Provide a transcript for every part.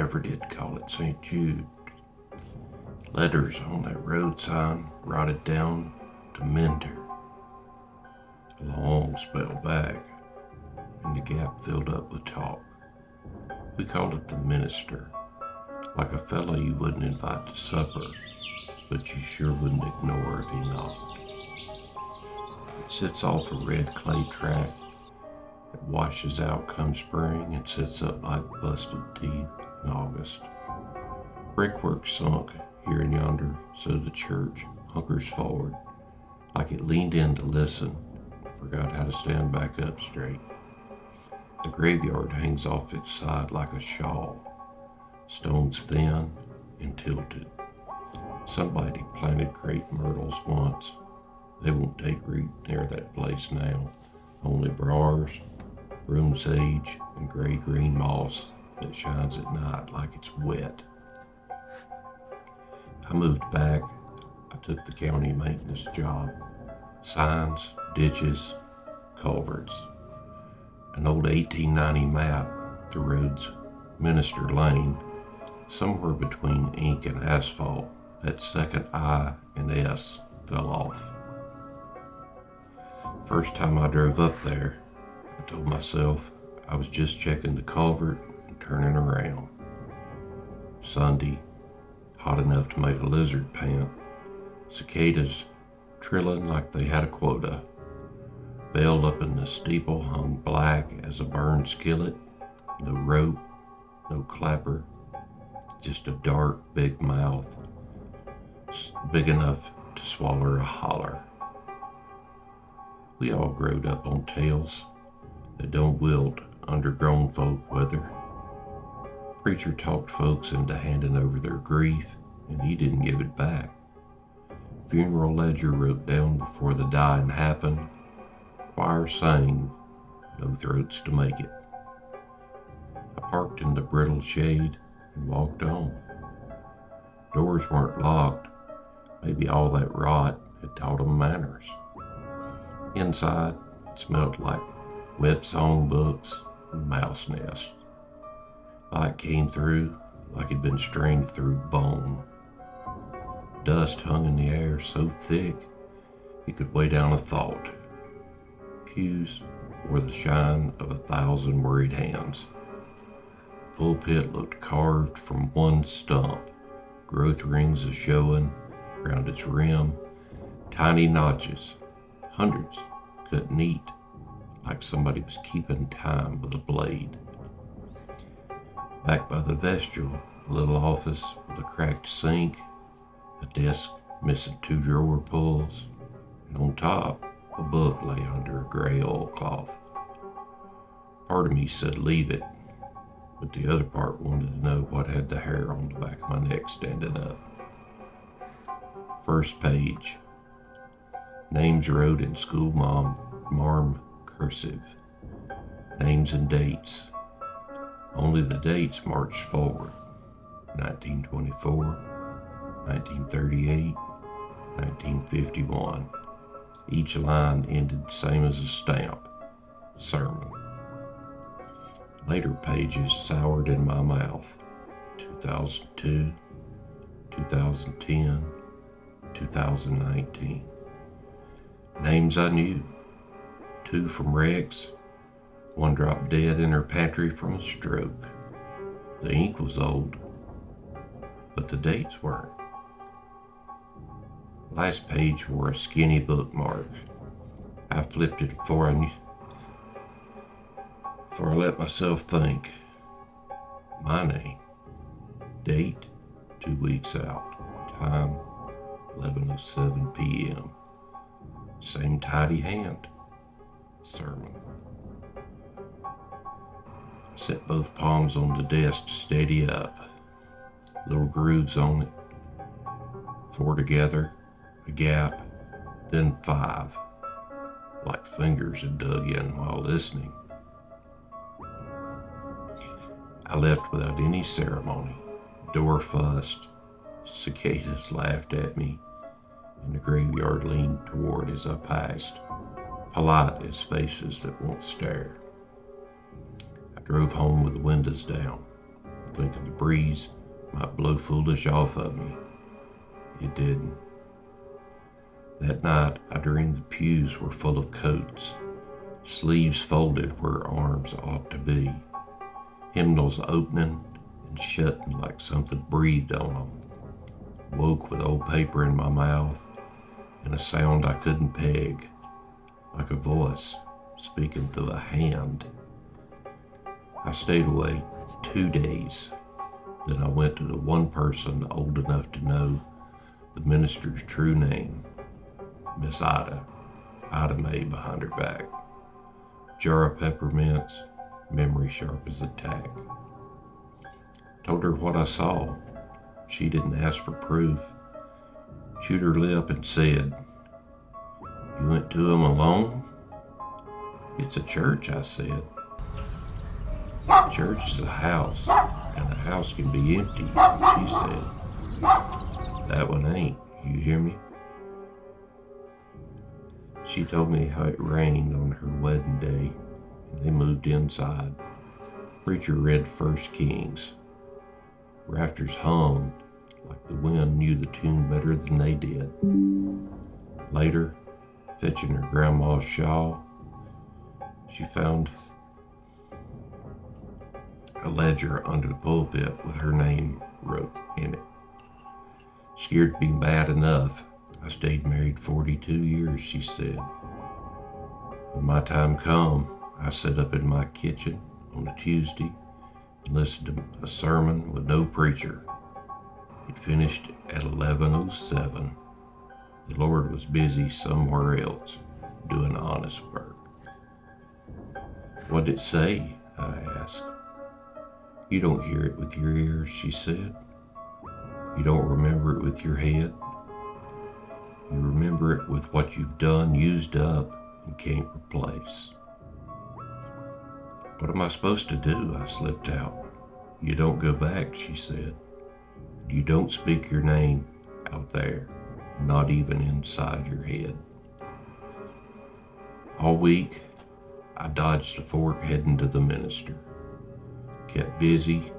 never did call it St. Jude. Letters on that road sign rotted down to Minster. A long spell back, and the gap filled up with talk. We called it the Minster, like a fellow you wouldn't invite to supper, but you sure wouldn't ignore if he knocked. It sits off a red clay track that washes out come spring and sits up like busted teeth in August. Brickwork sunk here and yonder, so the church hunkers forward like it leaned in to listen and forgot how to stand back up straight. The graveyard hangs off its side like a shawl, stones thin and tilted. Somebody planted crepe myrtles once. They won't take root near that place now. Only briars, broom sage, and gray-green moss that shines at night like it's wet. I moved back. I took the county maintenance job. Signs, ditches, culverts. An old 1890 map, the road's Minster Lane. Somewhere between ink and asphalt, that second I and S fell off. First time I drove up there, I told myself I was just checking the culvert and turning around. Sunday, hot enough to make a lizard pant. Cicadas trilling like they had a quota. Bell up in the steeple hung black as a burned skillet. No rope, no clapper, just a dark, big mouth, big enough to swallow a holler. We all growed up on tales that don't wilt under grown folk weather. Preacher talked folks into handing over their grief, and he didn't give it back. Funeral ledger wrote down before the dying happened. Choir sang, no throats to make it. I parked in the brittle shade and walked on. Doors weren't locked. Maybe all that rot had taught them manners. Inside, it smelled like wet songbooks and mouse nests. Light came through like it'd been strained through bone. Dust hung in the air so thick it could weigh down a thought. Pews were the shine of 1,000 worried hands. The pulpit looked carved from one stump, growth rings a showing around its rim, tiny notches, hundreds cut neat, like somebody was keeping time with a blade. Back by the vestibule, a little office with a cracked sink, a desk missing 2 drawer pulls, and on top, a book lay under a gray oilcloth. Part of me said leave it, but the other part wanted to know what had the hair on the back of my neck standing up. First page. Names wrote in school marm cursive. Names and dates. Only the dates marched forward. 1924, 1938, 1951. Each line ended same as a stamp. Sermon. Later pages soured in my mouth. 2002, 2010, 2019. Names I knew. 2 from Rex. 1 dropped dead in her pantry from a stroke. The ink was old, but the dates weren't. Last page wore a skinny bookmark. I flipped it before I let myself think. My name. Date, 2 weeks out. Time, 11:07 p.m. Same tidy hand. Sermon. Set both palms on the desk to steady up. Little grooves on it. 4 together, a gap, then 5. Like fingers had dug in while listening. I left without any ceremony. Door fussed. Cicadas laughed at me, and the graveyard leaned toward as I passed, polite as faces that won't stare. I drove home with the windows down. thinking the breeze might blow foolish off of me. It didn't. That night, I dreamed the pews were full of coats, sleeves folded where arms ought to be, hymnals opening and shutting like something breathed on them. Woke with old paper in my mouth and a sound I couldn't peg, like a voice speaking through a hand. I stayed awake 2 days. Then I went to the one person old enough to know the minister's true name, Miss Ida May behind her back. Jar of peppermints, memory sharp as a tack. Told her what I saw. She didn't ask for proof. Chewed her lip and said, "You went to him alone?" "It's a church," I said. "A church is a house, and a house can be empty," she said. "That one ain't, you hear me?" She told me how it rained on her wedding day, and they moved inside. Preacher read 1 Kings. Rafters hummed like the wind knew the tune better than they did. Later, fetching her grandma's shawl, she found a ledger under the pulpit with her name wrote in it. "Scared to be bad enough. I stayed married 42 years, she said. When my time come, I sat up in my kitchen on a Tuesday and listened to a sermon with no preacher. It finished at 11:07. The Lord was busy somewhere else, doing honest work." "What'd it say?" I asked. "You don't hear it with your ears," she said. "You don't remember it with your head. You remember it with what you've done, used up, and can't replace." "What am I supposed to do?" I slipped out. "You don't go back," she said. "You don't speak your name out there, not even inside your head." All week, I dodged a fork heading to the Minster. Kept busy,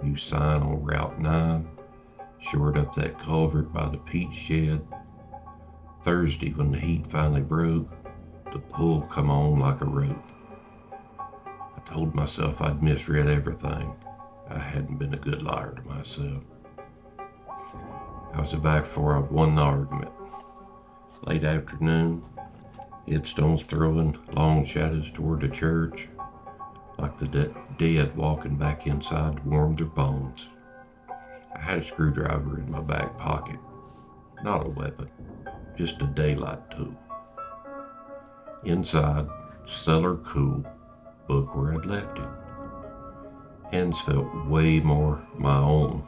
new sign on Route 9, shored up that culvert by the peat shed. Thursday, when the heat finally broke, the pull come on like a rope. I told myself I'd misread everything. I hadn't been a good liar to myself. I was back before I'd won the argument. Late afternoon, headstones throwing long shadows toward the church, like the dead walking back inside to warm their bones. I had a screwdriver in my back pocket. Not a weapon, just a daylight tool. Inside, cellar cool, book where I'd left it. Hands felt way more my own.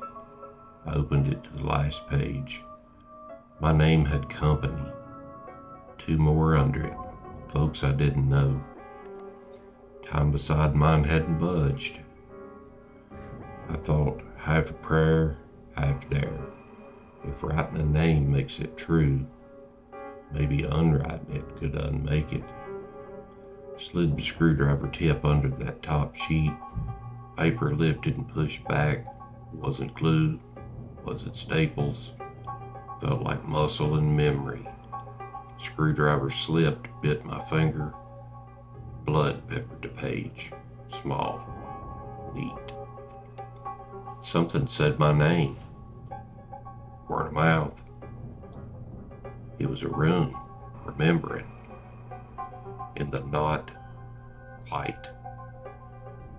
I opened it to the last page. My name had company. 2 more under it, folks I didn't know. Time beside mine hadn't budged. I thought, half a prayer, half dare. If writing a name makes it true, maybe unwriting it could unmake it. Slid the screwdriver tip under that top sheet. Paper lifted and pushed back. Wasn't glue. Was it staples? Felt like muscle and memory. Screwdriver slipped, bit my finger. Blood peppered the page. Small. Neat. Something said my name. Word of mouth. It was a room. Remember it. In the not quite.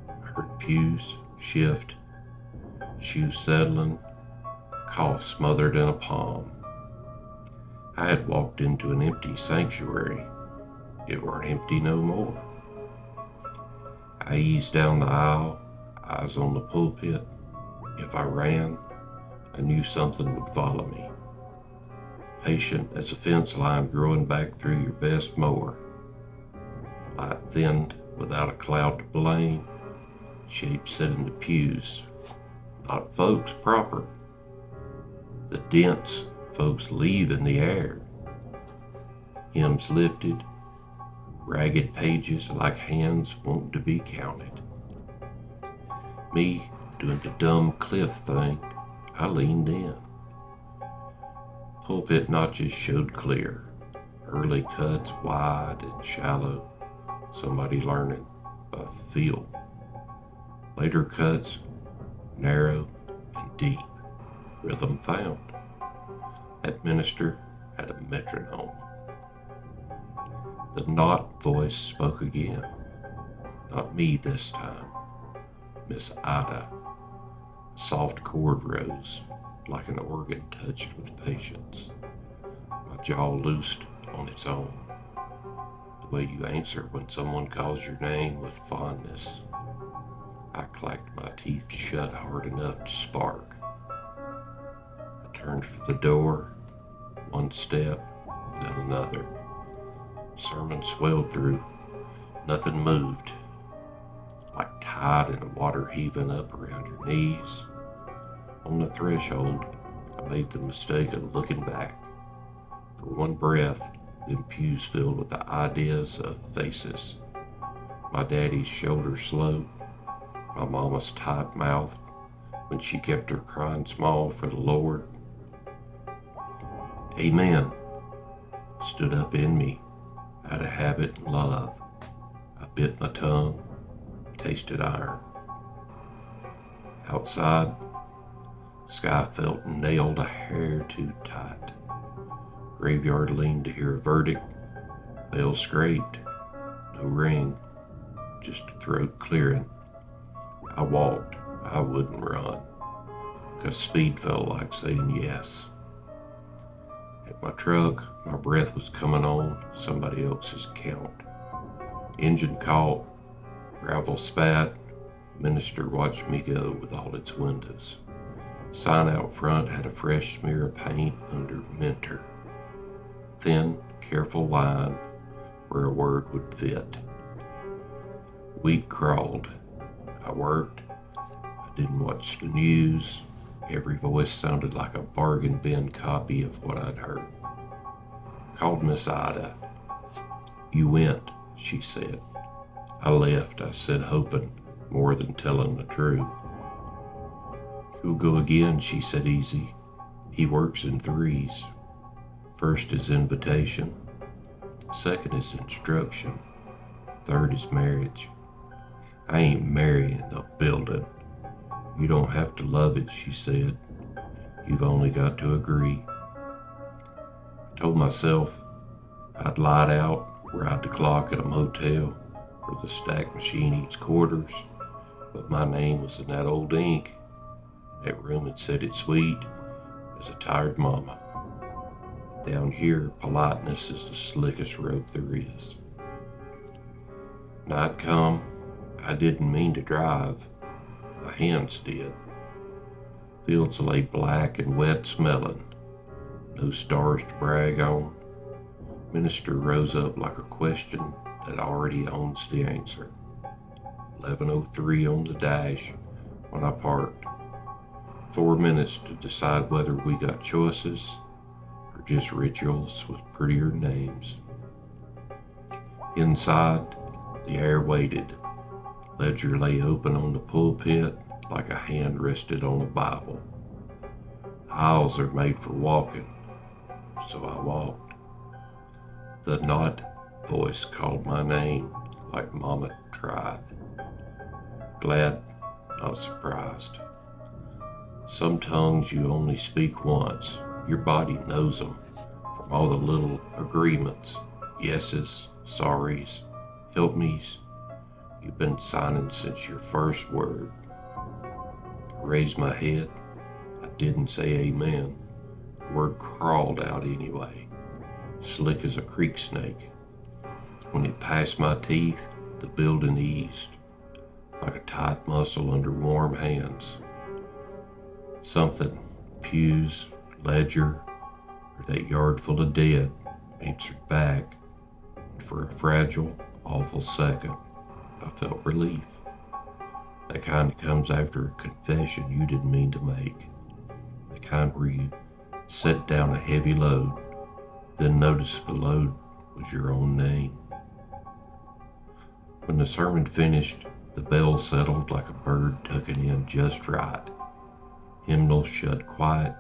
I heard pews shift, shoes settling, cough smothered in a palm. I had walked into an empty sanctuary. It weren't empty no more. I eased down the aisle, eyes on the pulpit. If I ran, I knew something would follow me. Patient as a fence line growing back through your best mower. Light thinned without a cloud to blame. Shapes set in the pews. Not folks proper. The dents folks leave in the air. Hymns lifted. Ragged pages like hands wanting to be counted. Me doing the dumb cliff thing, I leaned in. Pulpit notches showed clear, early cuts wide and shallow, somebody learning by feel. Later cuts narrow and deep, rhythm found. That minister had a metronome. The not voice spoke again. Not me this time. Miss Ida. A soft chord rose, like an organ touched with patience. My jaw loosed on its own. The way you answer when someone calls your name with fondness. I clacked my teeth shut hard enough to spark. I turned for the door, one step, then another. Sermon swelled through. Nothing moved. Like tide in the water heaving up around your knees. On the threshold, I made the mistake of looking back. For one breath, the pews filled with the ideas of faces. My daddy's shoulder slow, my mama's tight mouth when she kept her crying small for the Lord. Amen stood up in me out of habit and love. I bit my tongue, tasted iron. Outside, sky felt nailed a hair too tight. Graveyard leaned to hear a verdict. Bell scraped, no ring, just a throat clearing. I walked, I wouldn't run, 'cause speed felt like saying yes. At my truck, my breath was coming on somebody else's count. Engine caught, gravel spat, minister watched me go with all its windows. Sign out front had a fresh smear of paint under Minster. Thin, careful line where a word would fit. Wheat crawled. I worked. I didn't watch the news. Every voice sounded like a bargain bin copy of what I'd heard. Called Miss Ida. You went, she said. I left, I said, hoping more than telling the truth. He'll go again, she said easy. He works in threes. First is invitation. Second is instruction. Third is marriage. I ain't marrying a building. You don't have to love it, she said. You've only got to agree. I told myself I'd light out, ride the clock at a motel where the stack machine eats quarters, but my name was in that old ink. That room had said it sweet as a tired mama. Down here, politeness is the slickest rope there is. Night come, I didn't mean to drive. My hands did. Fields lay black and wet smelling. No stars to brag on. Minister rose up like a question that already owns the answer. 11:03 on the dash when I parked. 4 minutes to decide whether we got choices or just rituals with prettier names. Inside, the air waited. Ledger lay open on the pulpit like a hand rested on a Bible. Aisles are made for walking, so I walked. The not voice called my name like Mama tried. Glad, not surprised. Some tongues you only speak once. Your body knows them from all the little agreements, yeses, sorries, help me's. You've been signing since your first word. I raised my head. I didn't say amen. The word crawled out anyway, slick as a creek snake. When it passed my teeth, the building eased, like a tight muscle under warm hands. Something, pews, ledger, or that yard full of dead, answered back. For a fragile, awful second, I felt relief. That kind that comes after a confession you didn't mean to make. The kind where you set down a heavy load, then notice the load was your own name. When the sermon finished, The bell settled like a bird tucking in just right. Hymnals shut quiet.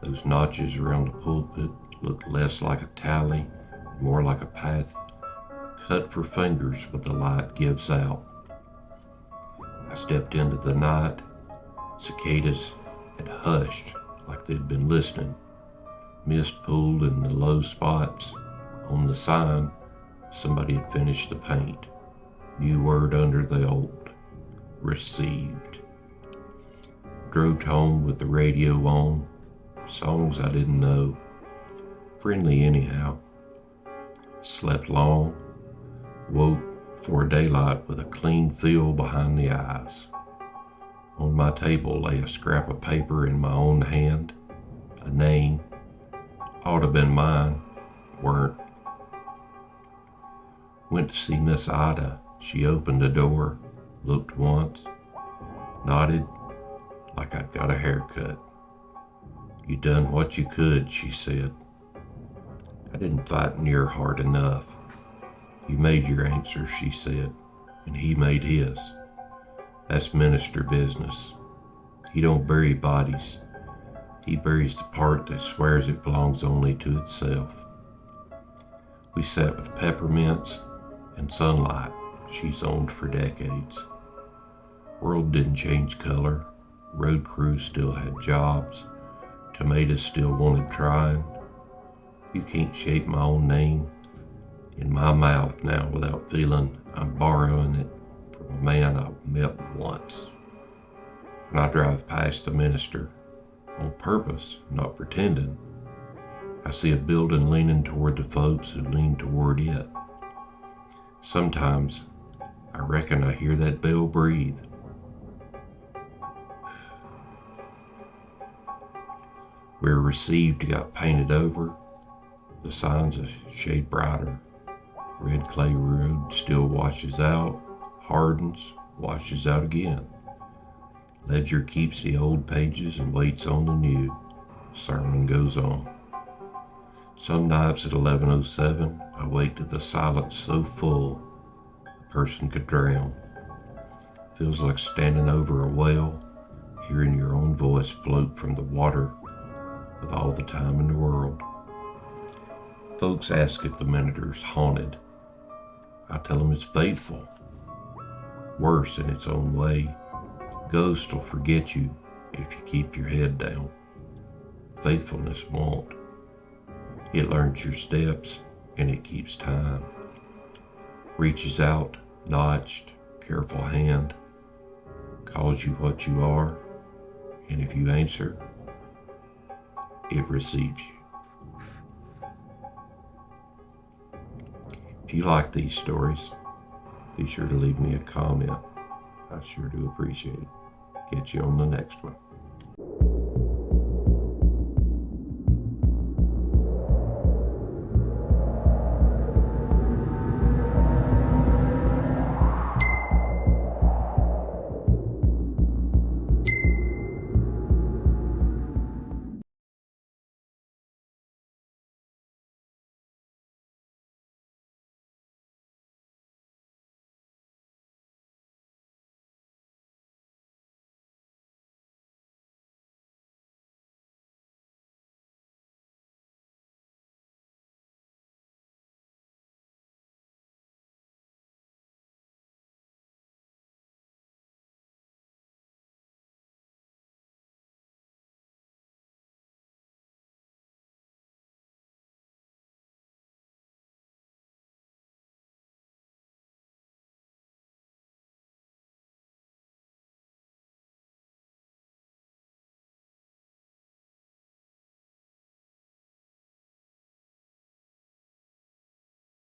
Those notches around the pulpit looked less like a tally and more like a path cut for fingers what the light gives out. I stepped into the night. Cicadas had hushed like they'd been listening. Mist pooled in the low spots. On the sign, somebody had finished the paint. New word under the old. Received. Drove home with the radio on. Songs I didn't know. Friendly anyhow. Slept long. Woke before daylight with a clean feel behind the eyes. On my table lay a scrap of paper in my own hand. A name. Ought to been mine. Weren't. Went to see Miss Ida. She opened the door, looked once, nodded like I'd got a haircut. You done what you could, she said. I didn't fight near hard enough. You made your answer, she said, and he made his. That's minister business. He don't bury bodies. He buries the part that swears it belongs only to itself. We sat with peppermints and sunlight she's owned for decades. World didn't change color. Road crews still had jobs. Tomatoes still wanted trying. You can't shape my own name in my mouth now without feeling I'm borrowing it from a man I met once. When I drive past the minister, on purpose, not pretending, I see a building leaning toward the folks who lean toward it. Sometimes I reckon I hear that bell breathe. Where received got painted over, the sign's a shade brighter. Red clay road still washes out, hardens, washes out again. Ledger keeps the old pages and waits on the new. Sermon goes on. Some nights at 11:07, I wake to the silence so full a person could drown. Feels like standing over a well, hearing your own voice float from the water with all the time in the world. Folks ask if the Minster's haunted. I tell them it's faithful. Worse in its own way. Ghosts will forget you if you keep your head down. Faithfulness won't. It learns your steps and it keeps time. Reaches out, notched, careful hand. Calls you what you are, and if you answer, it receives you. If you like these stories, be sure to leave me a comment. I sure do appreciate it. Catch you on the next one.